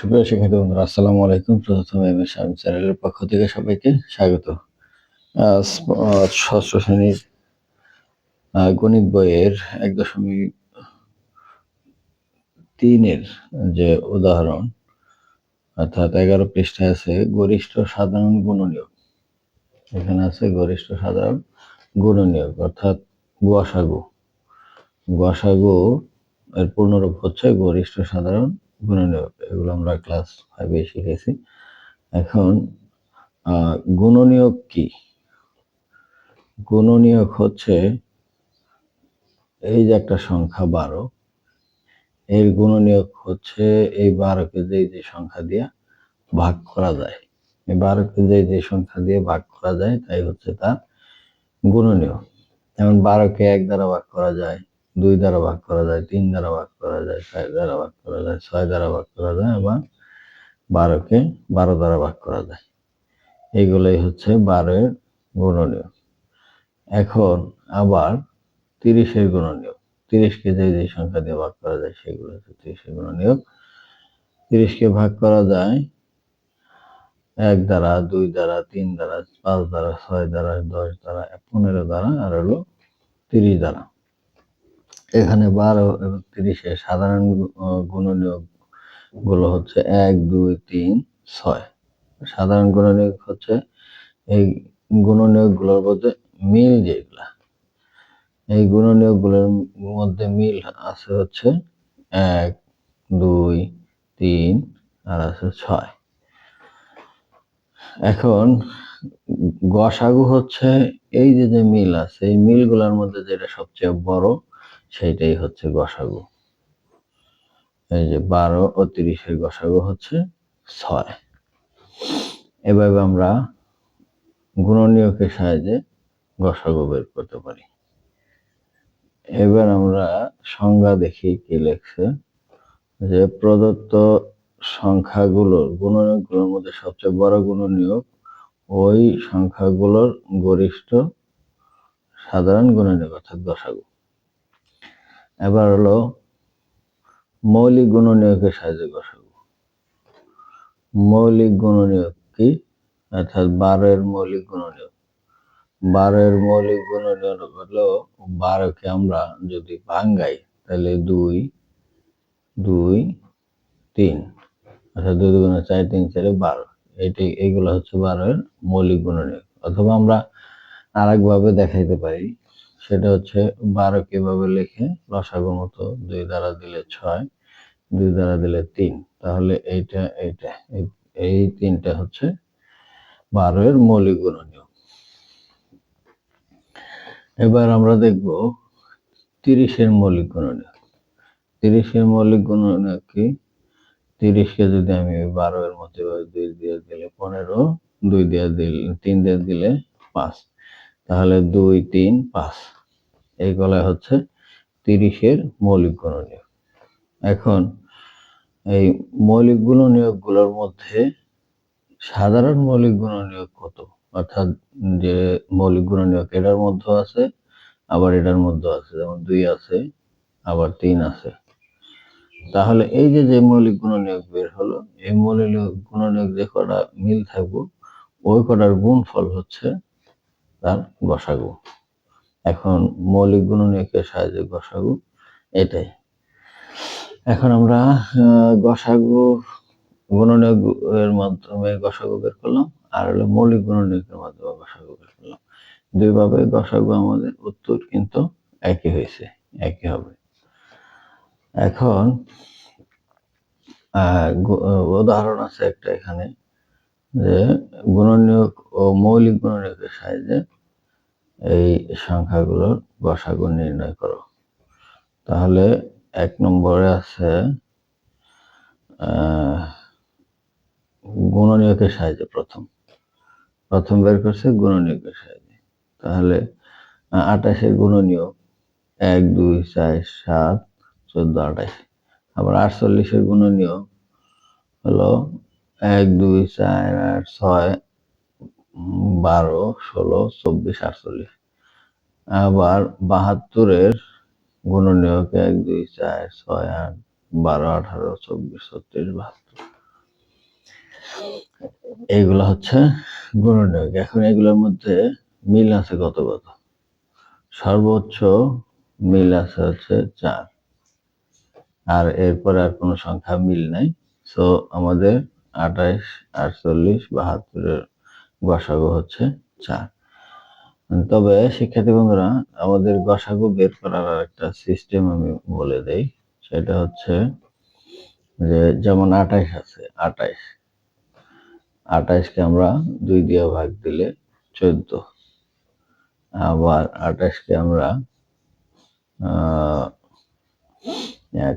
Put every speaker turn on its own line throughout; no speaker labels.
সুপ্রিয় শিক্ষার্থী বন্ধুরা, আসসালামু আলাইকুম। প্রথমে আমি সায়ন চ্যানেলের পক্ষ থেকে সবাইকে স্বাগত। আজ ষষ্ঠ শ্রেণীর গণিত বইয়ের 1.3-এর যে উদাহরণ, অর্থাৎ 11 পৃষ্ঠায় আছে গরিষ্ঠ সাধারণ গুণনীয়ক। এখানে আছে গরিষ্ঠ সাধারণ গুণনীয়ক অর্থাৎ গসাগু। গসাগু এর পূর্ণরূপ হচ্ছে গরিষ্ঠ সাধারণ গুণনীয়ক। এগুলো আমরা ক্লাস 5-এ শিখেছি। এখন গুণনীয়ক কি? গুণনীয়ক হচ্ছে এই যে একটা সংখ্যা 12, এর গুণনীয়ক হচ্ছে এই 12কে যে সংখ্যা দিয়ে ভাগ করা যায়, এই 12কে যে সংখ্যা দিয়ে ভাগ করা যায় তাই হচ্ছে তার গুণনীয়ক। যেমন 12কে 1 দ্বারা ভাগ করা যায়, 2 দ্বারা ভাগ করা যায়, 3 দ্বারা ভাগ করা যায়, 4 দ্বারা ভাগ করা যায়, 6 দ্বারা ভাগ করা যায়, আবার 12কে 12 দ্বারা ভাগ করা যায়। এইগুলোই হচ্ছে 12-এর গুণনীয়ক। এখন আবার 30-এর গুণনীয়ক, 30কে যে সংখ্যা দিয়ে ভাগ করা যায় সেগুলো হচ্ছে 30-এর গুণনীয়ক। 30কে ভাগ করা যায় 1 দ্বারা, 2 দ্বারা, 3 দ্বারা, 5 দ্বারা, 6 দ্বারা, 10 দ্বারা, 15 দ্বারা, আর হলো 30 দ্বারা। এখানে 12 এবং 30-এর সাধারণ গুণনীয়ক গুলো হচ্ছে 1, 2, 3, 6। সাধারণ গুণনীয়ক হচ্ছে এই গুণনীয়ক গুলোর মধ্যে মিল যেগুলা, এই গুণনীয়ক গুলোর মধ্যে মিল আছে হচ্ছে 1, 2, 3 আর আছে 6। এখন গসাগু হচ্ছে এই যে মিল আছে, এই মিলগুলোর মধ্যে যেটা সবচেয়ে বড় সেইটাই হচ্ছে গসাগু। এই যে 12 ও 30-এর গসাগু হচ্ছে 6। এভাবে আমরা গুণনীয়কের সাহায্যে গসাগু বের করতে পারি। এবার আমরা সংজ্ঞা দেখি কি লেখছে, যে প্রদত্ত সংখ্যাগুলোর গুণনীয়কগুলোর মধ্যে সবচেয়ে বড় গুণনীয়ক ওই সংখ্যাগুলোর গরিষ্ঠ সাধারণ গুণনীয়ক অর্থাৎ গসাগু। এবার হলো মৌলিক গুণনীয়কের সাহায্যে গসাগু। মৌলিক গুণনীয়ক কি? অর্থাৎ 12-এর মৌলিক গুণনীয়ক। 12-এর মৌলিক গুণনীয়ক হলো 12কে আমরা যদি ভাঙাই তাহলে 2, 2, 3, অর্থাৎ 2 2 4, 3 4 12। এইগুলো হচ্ছে 12-এর মৌলিক গুণনীয়ক। অথবা আমরা আরেকভাবে দেখাইতে পারি, সেটা হচ্ছে 12কে এভাবে লিখে লসাগুর মতো 2 দ্বারা দিলে 6, 2 দ্বারা দিলে 3, তাহলে এই 3টা হচ্ছে 12-এর মৌলিক গুণনীয়ক। এবার আমরা দেখব 30-এর মৌলিক গুণনীয়ক। 30-এর মৌলিক গুণনীয়ক কি? 30কে যদি আমি 12-এর মধ্যে 2 দিয়ে দিলে 15, 2 দিয়ে দিলে 3 দিয়ে দিলে 5, তাহলে 2, 3, 5 এইগুলো হচ্ছে 30-এর মৌলিক গুণনীয়ক। এখন এই মৌলিক গুণনীয়কগুলোর মধ্যে সাধারণ মৌলিক গুণনীয়ক কত? অর্থাৎ যে মৌলিক গুণনীয়ক এটার মধ্যে আছে, আবার এটার মধ্যে আছে, যেমন 2 আছে, আবার 3 আছে। তাহলে এই যে মৌলিক গুণনীয়ক বের হলো, এই মৌলিক গুণনীয়ক যে কটা মিল থাকবো ওই কটার গুণফল হচ্ছে তার গসাগু। এখন মৌলিক গুণনীয়কের সাহায্যে গসাগু এটাই। এখন আমরা গসাগু গুণনীয়ক এর মাধ্যমে গসাগু বের করলাম, আর হলো মৌলিক গুণনীয়কের মাধ্যমে গসাগু বের করলাম। দুইভাবে গসাগু আমাদের উত্তর কিন্তু একই হয়েছে, একই হবে। এখন উদাহরণ আছে একটা এখানে, যে গুণনীয়ক ও মৌলিক গুণনীয়কের সাহায্যে এই সংখ্যাগুলোর গসাগু নির্ণয় করো। তাহলে 1 নম্বরে আছে গুণনীয়কের সাহায্যে প্রথম বের করছে গুণনীয়কের সাহায্যে। তাহলে 28-এর গুণনীয়ক 1, 2, 4, 7, 14, 28। আবার 48-এর গুণনীয়ক হলো 1, 2, 4, 8, 6, 12, 16, 24, 48। আবার 72-এর গুণনীয়ক 1, 2, 4, 6, 8, 12, 18, 24, 36, 72। এইগুলো হচ্ছে গুণনীয়ক। এখন এগুলোর মধ্যে মিল আছে কত কত? সর্বোচ্চ মিল আছে হচ্ছে 4, আর এরপরে আর কোনো সংখ্যা মিল নাই। সো আমাদের 28, 48, 72-এর গসাগু হচ্ছে 4। তবে শিক্ষার্থী বন্ধুরা, আমাদের গসাগু বের করার আর একটা সিস্টেম আমি বলে দেই। সেটা হচ্ছে যে যেমন 28 আছে, 28কে আমরা 2 দিয়ে ভাগ দিলে 14। আবার 28কে আমরা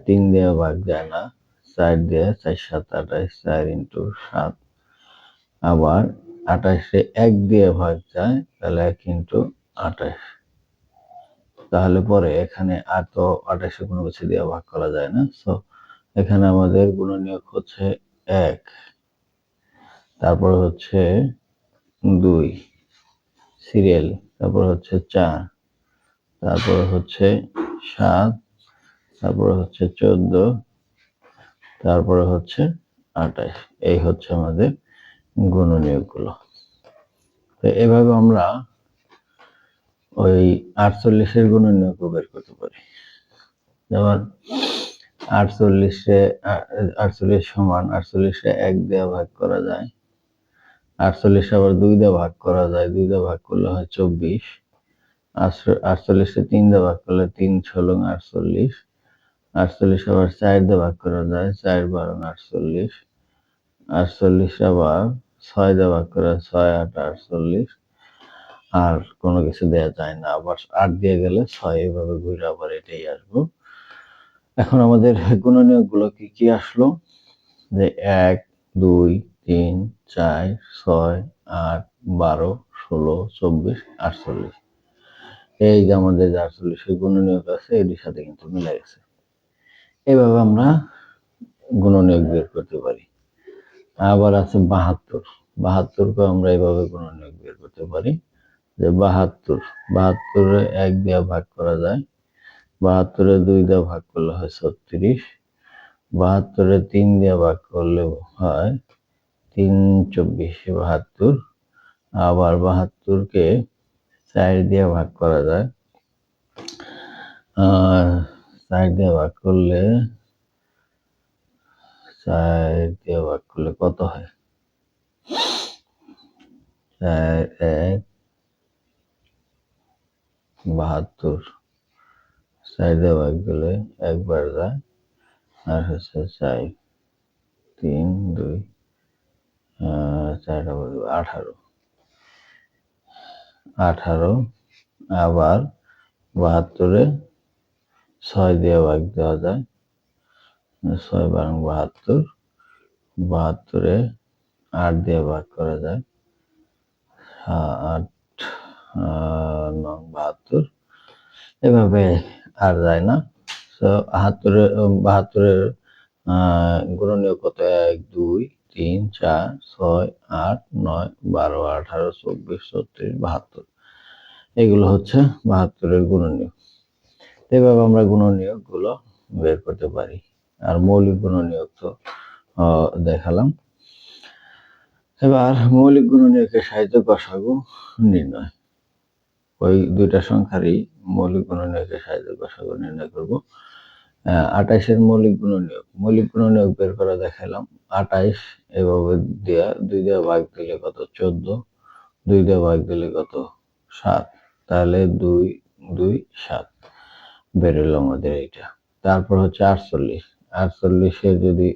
3 দিয়ে ভাগ যায় না, 4 দিয়ে, 4 7 28, 4 × 7। আবার 28-এ 1 দিয়ে ভাগ যায়, তাহলে 1 × 28। তাহলে পরে এখানে আর তো 28-এ কোনো কিছু দিয়ে ভাগ করা যায় না। সো এখানে আমাদের গুণনীয়ক হচ্ছে 1, তারপর হচ্ছে 2 সিরিয়াল, তারপর হচ্ছে 4, তারপর হচ্ছে 7, তারপর হচ্ছে 14, তারপরে হচ্ছে 28। এই হচ্ছে আমাদের গুণনীয়কগুলো। তো এভাবে আমরা ওই 48-এর গুণনীয়কও বের করতে পারি। যেমন 48-এ 48 সমান 48-এ 1 দিয়ে ভাগ করা যায়, 48 আবার 2 দিয়ে ভাগ করা যায়, 2 দিয়ে ভাগ করলে হয় 24। 48-এ 3 দিয়ে ভাগ করলে 3 × 6 = 48। 48 আবার 4 দিয়ে ভাগ করা যায়, 4 × 12 = 48। 48 আবার 6 দিয়ে ভাগ করা, 6 × 8 = 48। আর কোনো কিছু দেয়া যায় না, আবার 8 দিয়ে গেলে 6, এভাবে ঘুরে আবার এটাই আসবো। এখন আমাদের গুণনীয়কগুলো কি কি আসলো? যে 1, 2, 3, 4, 6, 8, 12, 16, 24, 48। এই যে আমাদের যে 48-এর গুণনীয়ক আছে, এটির সাথে কিন্তু মিলে গেছে। এইভাবে আমরা গুণনীয়ক বের করতে পারি। আবার আছে 72। 72-কেও আমরা এইভাবে গুণনীয়ক বের করতে পারি যে 72, 72-এ 1 দিয়ে ভাগ করা যায়, 72-এ 2 দিয়ে ভাগ করলে হয় 36, 72-এ 3 দিয়ে ভাগ করলে হয় 3 × 24 = 72। আবার 72-কে 4 দিয়ে ভাগ করা যায়, 4 দিয়ে ভাগ করলে কত হয়? 4, 1, 72, 4 দিয়ে ভাগ দিলে 1 বার যায়, আর হচ্ছে 4, 3, 2, 4 18। 18 আবার 72-এ 6 দিয়ে ভাগ দেওয়া যায়, 6 × 72। 72-এ 8 দিয়ে ভাগ করা যায়, 8 9 72। এভাবে আর যায় না। সো 72-এর গুণনীয়ক কত? 1, 2, 3, 4, 6, 8, 9, 12, 18, 24, 36, 72। এগুলো হচ্ছে 72-এর গুণনীয়ক। এভাবে আমরা গুণনীয়কগুলো বের করতে পারি। আর মৌলিক গুণনীয়ক তো দেখালাম। এবার মৌলিক গুণনীয়কের সাহায্যে গসাগু নির্ণয়। ওই দুইটা সংখ্যারই মৌলিক গুণনীয়কের সাহায্যে গসাগু নির্ণয় করব। 28-এর মৌলিক গুণনীয়ক বের করা দেখালাম। 28 এভাবে দেয়া, 2 দিয়ে ভাগ দিলে কত? 14, 2 দিয়ে ভাগ দিলে কত? 7। তাহলে 2, 2, 7 বেরোলো আমাদের এইটা। তারপর হচ্ছে 48। 48-এর যদি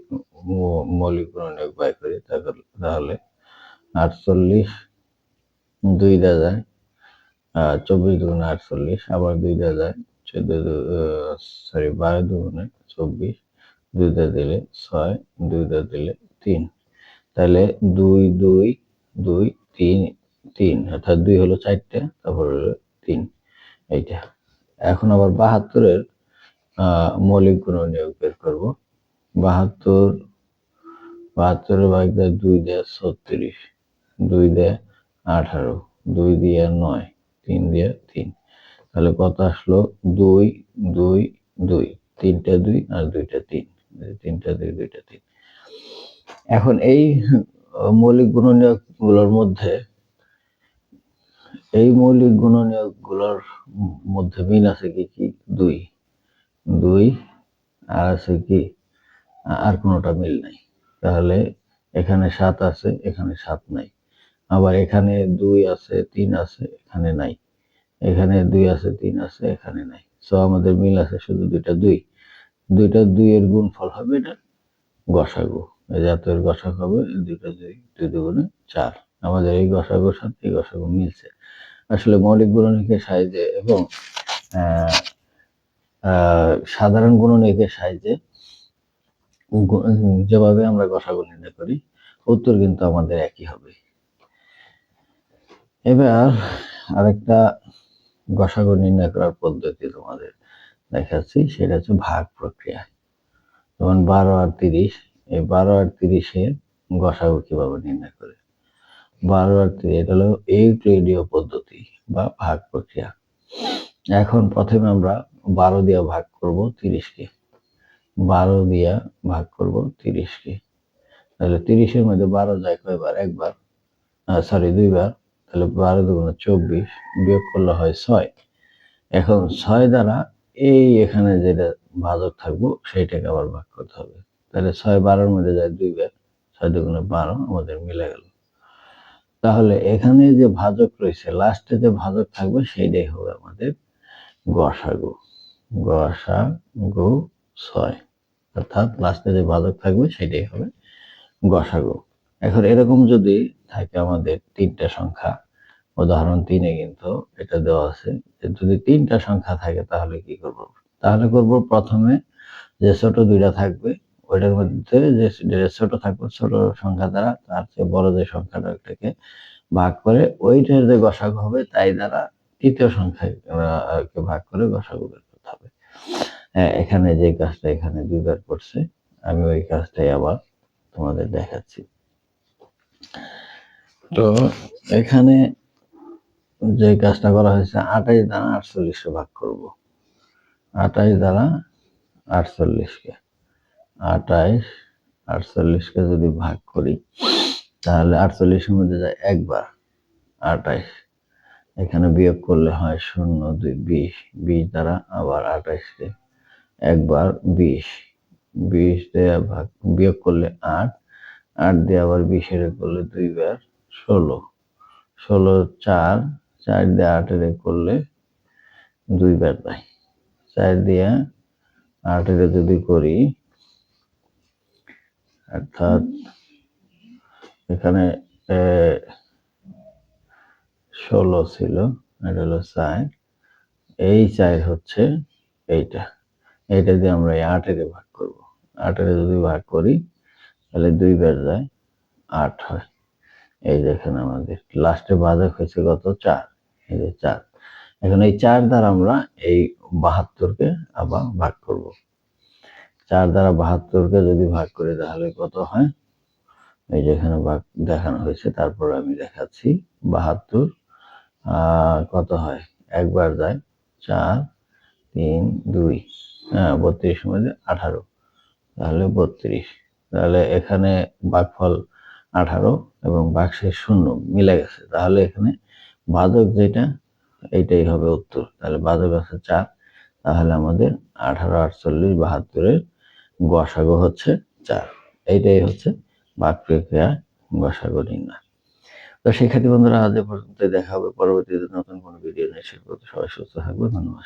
মৌলিক গুণনীয়ক বের করি তাহলে 48 2 দিয়ে যায়, 24 × 2 = 48, আবার 2 দিয়ে যায়, 12 × 2 = 24, 2 দিয়ে দিলে 6, 2 দিয়ে দিলে 3। তাহলে 2, 2, 2, 3, 3, অর্থাৎ 2 হলো 4টে, তারপর হলো 3, এইটা। এখন আবার 72-এর মৌলিক গুণনীয়ক বের করব। 72-এর ভাগ দেয় 2 দিয়ে 36, 2 দিয়ে 18, 2 দিয়ে 9, 3 দিয়ে 3। তাহলে কত আসলো? 2, 2, 2, 3টা 2 আর 2টা 3, 3টা 2, 2টা 3। এখন এই মৌলিক গুণনীয়ক গুলোর মধ্যে এই মৌলিক গুণনীয়ক গুলোর মধ্যে মিল আছে কি কি? 2 2 আর আছে কি? আর কোনোটা মিল নাই। তাহলে এখানে 7 আছে, এখানে 7 নাই। আবার এখানে 2 আছে, 3 আছে, এখানে নাই। এখানে 2 আছে, 3 আছে, এখানে নাই। সো আমাদের মিল আছে শুধু দুইটা 2। দুইটা 2 এর গুণফল হবে এটা গসাগু। এই যে এর গসাগু হবে দুইটা 2, 2 দুগুণে 4। আমাদের এই গসাগুর সাথে এই গসাগু মিলছে। আসলে মৌলিক গুণনীয়কের সাহায্যে এবং সাধারণ গুণনীয়কের সাহায্যে যেভাবে আমরা গসাগু নির্ণয় করি, উত্তর কিন্তু আমাদের একই হবে। এবার আরেকটা গসাগু নির্ণয় করার পদ্ধতি তোমাদের দেখাচ্ছি, সেটা হচ্ছে ভাগ প্রক্রিয়া। যেমন 12 আর 30, এই 12 আর 30-এর গসাগু কিভাবে নির্ণয় করে? 12 আর 30 এটা হলো ইউক্লিডীয় পদ্ধতি বা ভাগ প্রক্রিয়া। এখন প্রথমে আমরা 12 দিয়ে ভাগ করব 30-কে। 12 দিয়ে ভাগ করব 30-কে। তাহলে 30-এর মধ্যে 12 যায় কয়বার? একবার, দুইবার। তাহলে 12 দুগুণে 24, বিয়োগ করলে হয় 6। এখন 6 দ্বারা এই এখানে যেটা ভাজক থাকবো সেইটাকে আবার ভাগ করতে হবে। তাহলে 6 12-এর মধ্যে যায় 2 বার, 6 দুগুণে 12, আমাদের মিলে গেল। তাহলে এখানে যে ভাজক রয়েছে, লাস্টে যে ভাজক থাকবে সেইটাই হবে আমাদের গসাগু। গসাগু 6, অর্থাৎ লাস্টে যে ভাজক থাকবে সেটাই হবে গসাগু। এখন এরকম যদি থাকে আমাদের 3টা সংখ্যা, উদাহরণ 3-এ কিন্তু এটা দেওয়া আছে, যদি 3টা সংখ্যা থাকে তাহলে কি করব? তাহলে করব প্রথমে যে ছোট 2টা থাকবে ওইটার মধ্যে যে ছোট থাকবে ছোট সংখ্যা দ্বারা তার চেয়ে বড় যে সংখ্যাটাকে ভাগ করে ওইটার যে গসাগু হবে তাই দ্বারা তৃতীয় সংখ্যাকে ভাগ করে গসাগু বের করতে হবে। হ্যাঁ, এখানে যে কাজটা এখানে 2 বার করছে, আমি ওই কাজটাই আবার তোমাদের দেখাচ্ছি। তো এখানে যে কাজটা করা হয়েছে 28 দ্বারা 48-কে ভাগ করব। 28 দ্বারা 48-কে 48কে যদি ভাগ করি তাহলে 48-এর মধ্যে যায় একবার 28, এখানে বিয়োগ করলে হয় 0 2 20, 20 দ্বারা আবার 28-কে একবার 20 দিয়ে ভাগ বিয়োগ করলে 8 দিয়ে আবার 20-এর করলে 2 বার 16 4 দিয়ে 8-এর করলে 2 বার দেয়। 4 দিয়ে 8-এর যদি করি, অর্থাৎ এখানে 16 ছিল, এটা হলো 4, এই 4 হচ্ছে এইটা দিয়ে আমরা এই 8-এর ভাগ করব। 8-এর যদি ভাগ করি তাহলে 2 বার যায় 8 হয়। এই দেখেন আমাদের লাস্টে ভাজক হয়েছে কত? 4, এই যে 4। এখন এই 4 দ্বারা আমরা এই 72-কে আবার ভাগ করব। 4 দ্বারা 72-কে যদি ভাগ করি তাহলে কত হয়? এই যে এখানে ভাগ দেখানো হয়েছে, তারপর আমি দেখাচ্ছি। 72 কত হয়? একবার যায় 4 3 2, 32-এর মধ্যে 18, তাহলে 32। তাহলে এখানে ভাগফল 18 এবং ভাগশেষ 0 মিলে গেছে। তাহলে এখানে ভাজক যেটা এইটাই হবে উত্তর। তাহলে ভাজক আছে 4, তাহলে আমাদের 18 48 72-এর গসাগু হচ্ছে 4। এইটাই হচ্ছে ভাগ প্রক্রিয়া গসাগু নির্ণয়। তো শিক্ষার্থী বন্ধুরা, আজ এ পর্যন্ত, দেখা হবে পরবর্তীতে নতুন কোনো ভিডিও নিয়ে। সে পর্যন্ত সবাই সুস্থ থাকবে। ধন্যবাদ।